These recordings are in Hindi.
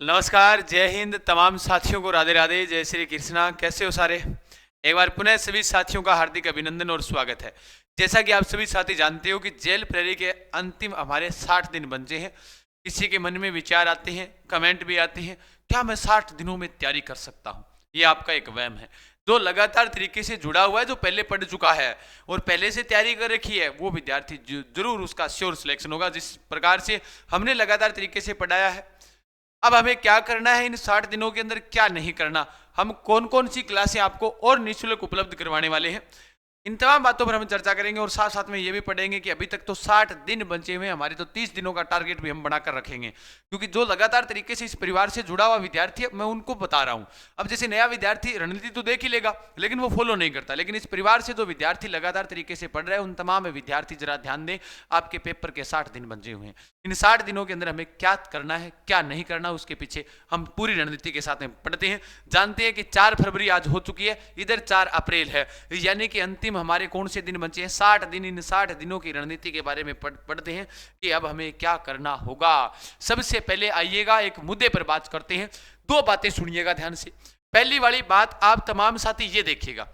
नमस्कार, जय हिंद। तमाम साथियों को राधे राधे, जय श्री कृष्णा। कैसे हो सारे? एक बार पुनः सभी साथियों का हार्दिक अभिनंदन और स्वागत है। जैसा कि आप सभी साथी जानते हो कि जेल प्रहरी के अंतिम हमारे 60 दिन बचे हैं। किसी के मन में विचार आते हैं, कमेंट भी आते हैं, क्या मैं 60 दिनों में तैयारी कर सकता हूँ? ये आपका एक वहम है। जो लगातार तरीके से जुड़ा हुआ है, जो पहले पढ़ चुका है और पहले से तैयारी कर रखी है, वो विद्यार्थी जरूर उसका श्योर सिलेक्शन होगा। जिस प्रकार से हमने लगातार तरीके से पढ़ाया है, अब हमें क्या करना है, इन 60 दिनों के अंदर क्या नहीं करना, हम कौन कौन सी क्लासें आपको और निःशुल्क उपलब्ध करवाने वाले हैं, इन तमाम बातों पर हम चर्चा करेंगे। और साथ साथ में ये भी पढ़ेंगे कि अभी तक तो 60 दिन बचे हुए, हमारे तो 30 दिनों का टारगेट भी हम बनाकर रखेंगे, क्योंकि जो लगातार तरीके से इस परिवार से जुड़ा हुआ विद्यार्थी है, मैं उनको बता रहा हूं। अब जैसे नया विद्यार्थी रणनीति तो देख ही लेगा, लेकिन वो फॉलो नहीं करता। लेकिन इस परिवार से जो विद्यार्थी लगातार तरीके से पढ़ रहे हैं, उन तमाम विद्यार्थी जरा ध्यान दें, आपके पेपर के 60 दिन बचे हुए हैं। इन 60 दिनों के अंदर हमें क्या करना है, क्या नहीं करना, उसके पीछे हम पूरी रणनीति के साथ में पढ़ते हैं। जानते हैं कि 4 फरवरी आज हो चुकी है, इधर 4 अप्रैल है, यानी कि अंतिम हमारे कौन से दिन बचे हैं? 60 दिन। इन 60 दिनों की रणनीति के बारे में पढ़ते हैं कि अब हमें क्या करना होगा। सबसे पहले आइएगा एक मुद्दे पर बात करते हैं। 2 बातें सुनिएगा ध्यान से। पहली वाली बात, आप तमाम साथी ये देखिएगा,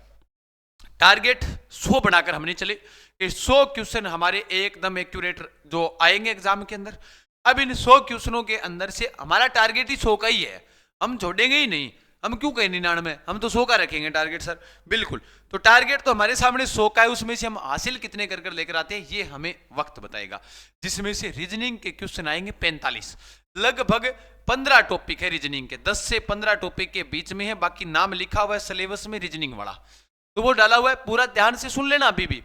टारगेट 100 बनाकर हमने चले कि 100 क्वेश्चन हमारे एकदम एक्यूरेट जो आएंगे एग्जाम के अंदर। अब इन 100 क्वेश्चनों के अंदर से हमारा टारगेट ही 100 का ही है, हम छोड़ेंगे ही नहीं। हम क्यों कहें 99, हम तो 100 का रखेंगे टारगेट सर। बिल्कुल, तो टारगेट तो हमारे सामने 100 का है, उसमें से हम हासिल कितने कर कर लेकर आते हैं ये हमें वक्त बताएगा। जिसमें से रीजनिंग के क्वेश्चन आएंगे 45, लगभग 15 टॉपिक है रीजनिंग के, 10 से 15 टॉपिक के बीच में है। बाकी नाम लिखा हुआ है सिलेबस में रीजनिंग वाला, तो वो डाला हुआ है, पूरा ध्यान से सुन लेना। अभी भी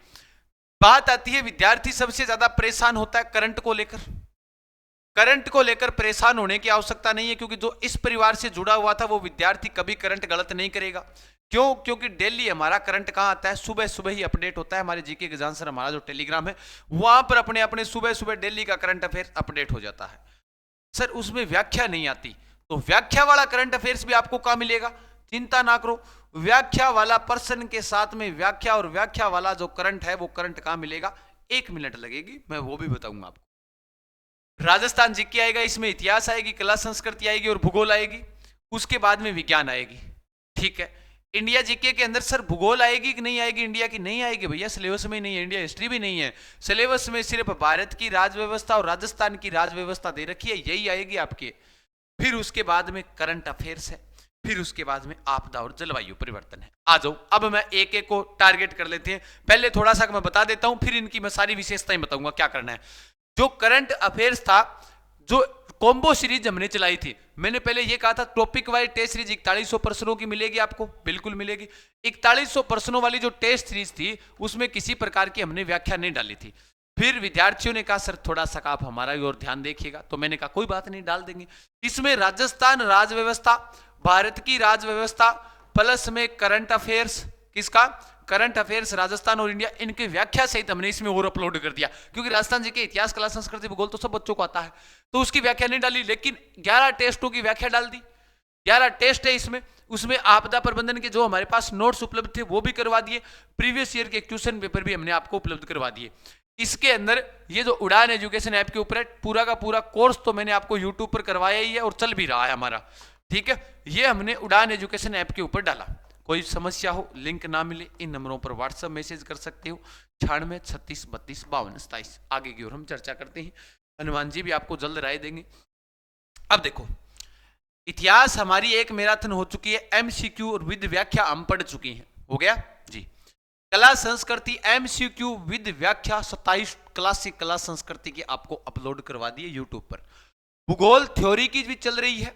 बात आती है, विद्यार्थी सबसे ज्यादा परेशान होता है करंट को लेकर। करंट को लेकर परेशान होने की आवश्यकता नहीं है, क्योंकि जो इस परिवार से जुड़ा हुआ था वो विद्यार्थी कभी करंट गलत नहीं करेगा। क्यों? क्योंकि डेली हमारा करंट कहां आता है? सुबह सुबह ही अपडेट होता है। हमारे जीके एग्जाम सर हमारा जो टेलीग्राम है, वहां पर अपने अपने सुबह सुबह डेली का करंट अफेयर अपडेट हो जाता है। सर उसमें व्याख्या नहीं आती, तो व्याख्या वाला करंट अफेयर्स भी आपको कहां मिलेगा? चिंता ना करो, व्याख्या वाला पर्सन के साथ में व्याख्या और व्याख्या वाला जो करंट है, वो करंट कहां मिलेगा? 1 मिनट लगेगी, मैं वो भी बताऊंगा आपको। राजस्थान जीके आएगा, इसमें इतिहास आएगी, कला संस्कृति आएगी और भूगोल आएगी। उसके बाद में विज्ञान आएगी। ठीक है, इंडिया जीके के अंदर सर भूगोल आएगी कि नहीं आएगी? इंडिया की नहीं आएगी भैया, सिलेबस में नहीं है। इंडिया हिस्ट्री भी नहीं है सिलेबस में, सिर्फ भारत की राज व्यवस्था और राजस्थान की राज व्यवस्था दे रखी है, यही आएगी आपके। फिर उसके बाद में करंट अफेयर्स है, फिर उसके बाद में आपदा और जलवायु परिवर्तन है। आ जाओ, अब मैं एक एक को टारगेट कर लेते हैं। पहले थोड़ा सा मैं बता देता हूं, फिर इनकी मैं सारी विशेषताएं बताऊंगा क्या करना है। जो करंट अफेयर्स था, जो कॉम्बो सीरीज हमने चलाई थी, मैंने पहले ये कहा था टॉपिक वाइज टेस्ट सीरीज 4100 प्रश्नों की मिलेगी आपको, बिल्कुल मिलेगी। 4100 प्रश्नों वाली जो टेस्ट सीरीज थी, उसमें किसी प्रकार की हमने व्याख्या नहीं डाली थी। फिर विद्यार्थियों ने कहा सर थोड़ा सा आप हमारा और ध्यान देखिएगा, तो मैंने कहा कोई बात नहीं, डाल देंगे। इसमें राजस्थान राज व्यवस्था, भारत की राज व्यवस्था, प्लस में करंट अफेयर्स, किसका? करंट अफेयर्स राजस्थान और इंडिया, इनकी व्याख्या सहित हमने इसमें और अपलोड कर दिया, क्योंकि राजस्थान जी के इतिहास कला संस्कृति भूगोल तो सब बच्चों को आता है, तो उसकी व्याख्या नहीं डाली। लेकिन 11 टेस्टों की व्याख्या डाल दी। 11 टेस्ट है इसमें, उसमें आपदा प्रबंधन के जो हमारे पास नोट्स उपलब्ध थे वो भी करवा दिए, प्रीवियस ईयर के क्वेश्चन पेपर भी हमने आपको उपलब्ध करवा दिए। इसके अंदर ये जो उड़ान एजुकेशन ऐप के ऊपर है, पूरा का पूरा कोर्स तो मैंने आपको यूट्यूब पर करवाया ही है और चल भी रहा है हमारा। ठीक है, ये हमने उड़ान एजुकेशन ऐप के ऊपर डाला। कोई समस्या हो, लिंक ना मिले, इन नंबरों पर व्हाट्सएप मैसेज कर सकते हो, 96 36 32 52 27। आगे की ओर हम चर्चा करते हैं, हनुमान जी भी आपको जल्द राय देंगे। अब देखो, इतिहास हमारी एक मैराथन हो चुकी है, एमसीक्यू और विद व्याख्या हम पढ़ चुके हैं, हो गया जी। कला संस्कृति एमसीक्यू विद व्याख्या 27 क्लासिक कला संस्कृति की आपको अपलोड करवा दिए यूट्यूब पर। भूगोल थ्योरी की भी चल रही है,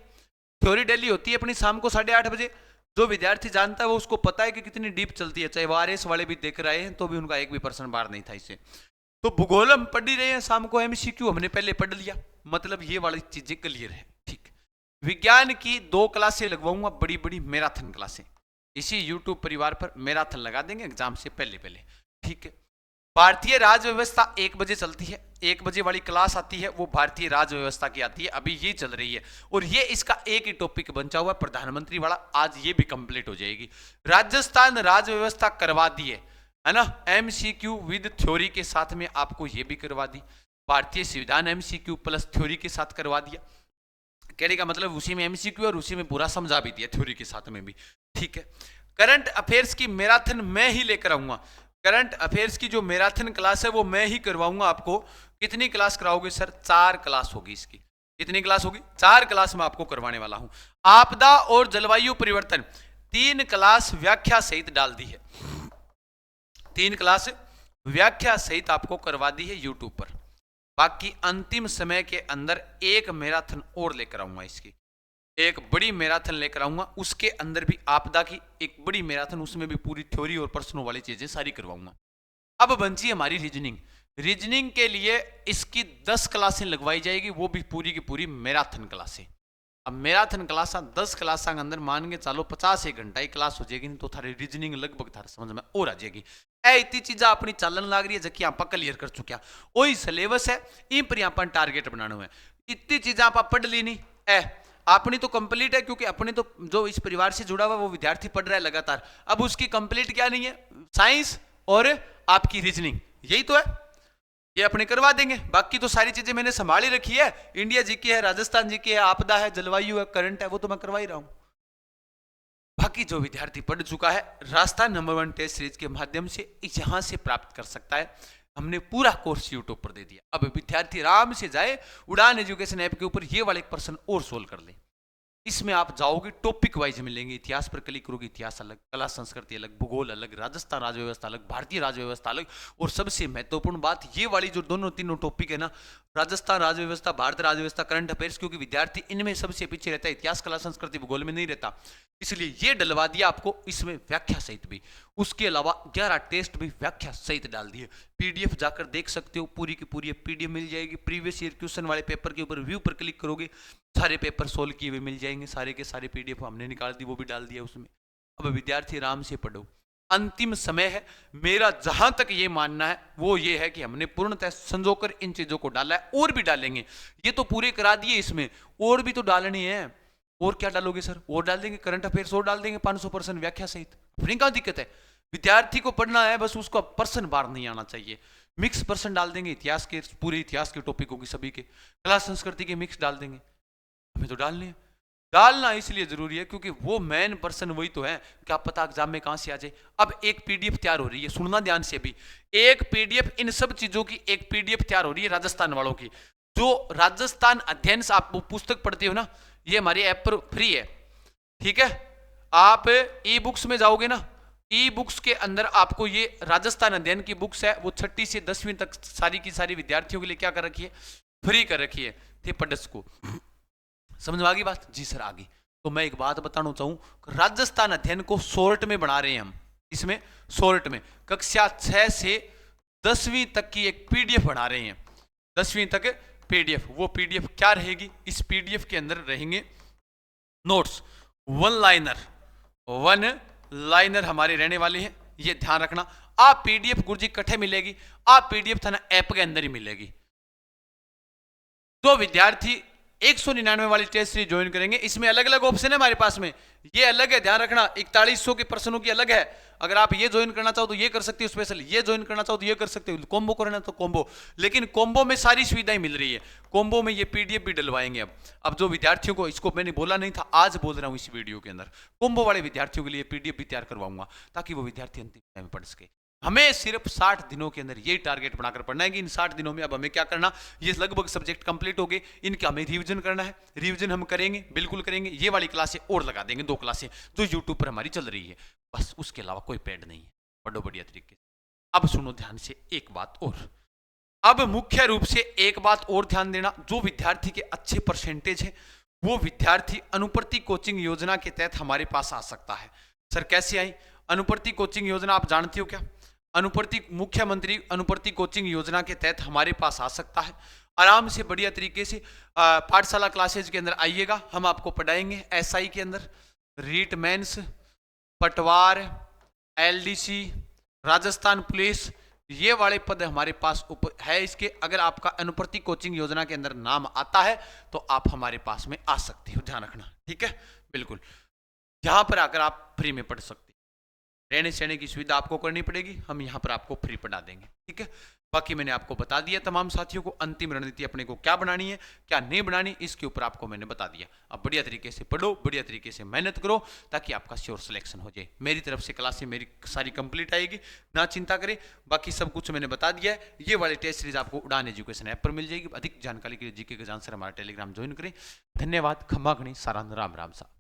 थ्योरी डेली होती है अपनी शाम को 8:30 बजे। जो विद्यार्थी जानता है वो उसको पता है कि कितनी डीप चलती है, चाहे वारएस वाले भी देख रहे हैं तो भी उनका एक भी % बाहर नहीं था इससे। तो भूगोल हम पढ़ ही रहे हैं शाम को, एमसीक्यू हमने पहले पढ़ लिया, मतलब ये वाली चीजें क्लियर है। ठीक, विज्ञान की 2 क्लासें लगवाऊंगा, बड़ी बड़ी मैराथन क्लासें, इसी यूट्यूब परिवार पर मैराथन लगा देंगे एग्जाम से पहले पहले। ठीक है, भारतीय राज व्यवस्था 1 बजे चलती है, 1 बजे वाली क्लास आती है, वो भारतीय राज व्यवस्था की आती है, अभी ये चल रही है। और ये इसका एक ही टॉपिक बचा हुआ है प्रधानमंत्री वाला, आज ये भी कंप्लीट हो जाएगी। राजस्थान राज व्यवस्था करवा दी है ना, एमसीक्यू विद थ्योरी के साथ में आपको ये भी करवा दी। भारतीय संविधान एमसीक्यू प्लस थ्योरी के साथ करवा दिया। कहने का मतलब उसी में एमसीक्यू और उसी में पूरा समझा भी दिया थ्योरी के साथ में भी, ठीक है। करंट अफेयर्स की मैराथन मैं ही लेकर आऊंगा। करंट अफेयर्स की जो मैराथन क्लास है वो मैं ही करवाऊंगा आपको। कितनी क्लास कराओगे सर? 4 क्लास होगी इसकी। कितनी क्लास होगी? 4 क्लास मैं आपको करवाने वाला हूं। आपदा और जलवायु परिवर्तन 3 क्लास व्याख्या सहित डाल दी है। 3 क्लास व्याख्या सहित आपको करवा दी है यूट्यूब पर। बाकी अंतिम समय के अंदर एक मैराथन और लेकर आऊंगा, इसकी एक बड़ी मैराथन लेकर आऊंगा। उसके अंदर भी आपदा की एक बड़ी मैराथन, उसमें भी पूरी थ्योरी और प्रश्नों वाली चीजें सारी करवाऊंगा। अब बंची हमारी रीजनिंग। रीजनिंग के लिए इसकी 10 क्लासें लगवाई जाएगी, वो भी पूरी की पूरी मैराथन क्लासें। अब मैराथन क्लास 10 क्लास के अंदर मान के चलो 50 एक घंटा ही क्लास हो जाएगी, तो थारी रीजनिंग लगभग थारे समझ में और आ जाएगी। इतनी चीजा अपनी चलन लग रही है जबकि आप क्लियर कर चुके, वही सिलेबस है, इन पर यहाँ टारगेट बनाना है। इतनी चीजा आप पढ़ ली नहीं अपनी तो कंप्लीट है, क्योंकि अपने तो जो इस परिवार से जुड़ा हुआ वो विद्यार्थी पढ़ रहा है लगातार। अब उसकी कंप्लीट क्या नहीं है? साइंस और आपकी रीजनिंग, यही तो है, ये अपने करवा देंगे। बाकी तो सारी चीजें मैंने संभाली रखी है। इंडिया जीके है, राजस्थान जीके है, आपदा है, जलवायु है, करंट है, वो तो मैं करवा ही रहा हूं। बाकी जो विद्यार्थी पढ़ चुका है राजस्थान नंबर 1 टेस्ट सीरीज के माध्यम से यहां से प्राप्त कर सकता है। हमने पूरा कोर्स यूट्यूब पर दे दिया। अब विद्यार्थी आराम से जाए उड़ान एजुकेशन ऐप के ऊपर ये वाले प्रश्न और सोल्व कर ले। इसमें आप जाओगे टॉपिक वाइज मिलेंगे। इतिहास पर क्लिक करोगे, इतिहास अलग, कला संस्कृति अलग, भूगोल अलग, राजस्थान राज्य व्यवस्था अलग, भारतीय राज्य व्यवस्था अलग। और सबसे महत्वपूर्ण बात ये वाली जो दोनों तीनों टॉपिक है ना, राजस्थान राज्य व्यवस्था, भारत राज्य व्यवस्था, करंट अफेयर्स, क्योंकि विद्यार्थी इनमें सबसे पीछे रहता है, इतिहास कला संस्कृति भूगोल में नहीं रहता, इसलिए ये डलवा दिया आपको इसमें व्याख्या सहित भी। उसके अलावा 11 टेस्ट भी व्याख्या सहित डाल दिए। पीडीएफ जाकर देख सकते हो, पूरी की पूरी पीडीएफ मिल जाएगी। प्रीवियस ईयर क्वेश्चन वाले पेपर के ऊपर व्यू पर क्लिक करोगे, सारे पेपर सोल्व किए हुए मिल जाएंगे। सारे के सारे पीडीएफ हमने निकाल दी, वो भी डाल दिया उसमें। अब विद्यार्थी आराम से पढ़ो, अंतिम समय है। मेरा जहां तक ये मानना है वो ये है कि हमने पूर्णतः संजोकर इन चीजों को डाला है, और भी डालेंगे। ये तो पूरे करा दिए, इसमें और भी तो डालनी है। और क्या डालोगे सर? और डाल देंगे, करंट अफेयर्स और डाल देंगे 500% व्याख्या सहित। अपनी क्या दिक्कत है? विद्यार्थी को पढ़ना है, बस उसको पर्सन बार नहीं आना चाहिए। मिक्स पर्सन डाल देंगे, इतिहास के पूरे इतिहास के टॉपिकों की सभी के, कला संस्कृति के मिक्स डाल देंगे। हमें तो डालने हैं। डालना इसलिए जरूरी है क्योंकि वो मेन पर्सन वही तो है, क्या पता एग्जाम में कहां से आ जाए। अब एक पीडीएफ तैयार हो रही है, सुनना ध्यान से भी। एक पीडीएफ, इन सब चीजों की एक पीडीएफ तैयार हो रही है राजस्थान वालों की। जो राजस्थान अध्ययन आप पुस्तक पढ़ते हो ना, ये हमारी ऐप पर फ्री है, ठीक है। आप ई बुक्स में जाओगे ना, ई बुक्स के अंदर आपको ये राजस्थान अध्ययन की बुक्स है, वो 6ठी से 10वीं तक सारी की सारी विद्यार्थियों के लिए क्या कर रखी है? फ्री कर रखी है। पढ़स को समझ में आ गई बात? जी सर आ गई। तो मैं एक बात बताना चाहूं, राजस्थान अध्ययन को शॉर्ट में बना रहे हैं हम। इसमें शॉर्ट में कक्षा 6 से 10वीं तक की एक पीडीएफ बना रहे हैं। 10वीं तक पीडीएफ, वो पीडीएफ क्या रहेगी? इस पीडीएफ के अंदर रहेंगे नोट्स, वन लाइनर हमारे रहने वाले हैं, ये ध्यान रखना। आप पीडीएफ गुरुजी कट्ठे मिलेगी, आप पीडीएफ थाना ऐप के अंदर ही मिलेगी। तो विद्यार्थी 199 वाली टेस्ट सीरीज ज्वाइन करेंगे। इसमें अलग अलग ऑप्शन है हमारे पास में, ये अलग है, ध्यान रखना। 4100 के प्रश्नों की अलग है। अगर आप ये ज्वाइन करना चाहो तो ये कर सकते हो स्पेशल, ये ज्वाइन करना चाहो तो ये कर सकते हो, कॉम्बो करना तो कॉम्बो। लेकिन कॉम्बो में सारी सुविधाएं मिल रही है। कॉम्बो में ये पीडीएफ भी डलवाएंगे। अब जो विद्यार्थियों को, इसको मैंने बोला नहीं था, आज बोल रहा हूं इस वीडियो के अंदर, कॉम्बो वाले विद्यार्थियों के लिए पीडीएफ भी तैयार करवाऊंगा ताकि वो विद्यार्थी अंतिम टाइम में पढ़ सके। हमें सिर्फ 60 दिनों के अंदर ये टारगेट बनाकर पढ़ना है कि इन 60 दिनों में अब हमें क्या करना, ये लगभग सब्जेक्ट कंप्लीट हो गए, इनका हमें रिवीजन करना है। रिवीजन हम करेंगे, बिल्कुल करेंगे। ये वाली क्लासें और लगा देंगे, 2 क्लासें जो यूट्यूब पर हमारी चल रही है, बस उसके अलावा कोई पेड नहीं है। पढ़ो बढ़िया तरीके से। अब सुनो ध्यान से एक बात और, अब मुख्य रूप से एक बात और ध्यान देना, जो विद्यार्थी के अच्छे परसेंटेज है वो विद्यार्थी अनुप्रति कोचिंग योजना के तहत हमारे पास आ सकता है। सर कैसे आई? अनुप्रति कोचिंग योजना आप जानते हो क्या? अनुप्रति, मुख्यमंत्री अनुप्रति कोचिंग योजना के तहत हमारे पास आ सकता है। आराम से बढ़िया तरीके से पाठशाला क्लासेज के अंदर आइएगा, हम आपको पढ़ाएंगे। एसआई के अंदर रीट मेंस, पटवार, एलडीसी, राजस्थान पुलिस, ये वाले पद हमारे पास है। इसके अगर आपका अनुप्रति कोचिंग योजना के अंदर नाम आता है तो आप हमारे पास में आ सकते हो, ध्यान रखना, ठीक है। बिल्कुल यहां पर आकर आप फ्री में पढ़ सकते, रहने सहने की सुविधा आपको करनी पड़ेगी, हम यहां पर आपको फ्री पढ़ा देंगे, ठीक है। बाकी मैंने आपको बता दिया तमाम साथियों को अंतिम रणनीति अपने को क्या बनानी है क्या नहीं बनानी, इसके ऊपर आपको मैंने बता दिया। अब बढ़िया तरीके से पढ़ो, बढ़िया तरीके से मेहनत करो, ताकि आपका श्योर सिलेक्शन हो जाए। मेरी तरफ से क्लासें मेरी सारी कंप्लीट आएगी, ना चिंता करें। बाकी सब कुछ मैंने बता दिया है। ये वाली टेस्ट सीरीज आपको उड़ान एजुकेशन ऐप पर मिल जाएगी। अधिक जानकारी के लिए जीके के आंसर हमारा टेलीग्राम ज्वाइन करें। धन्यवाद। खम्मा घनी सारांग राम राम सा।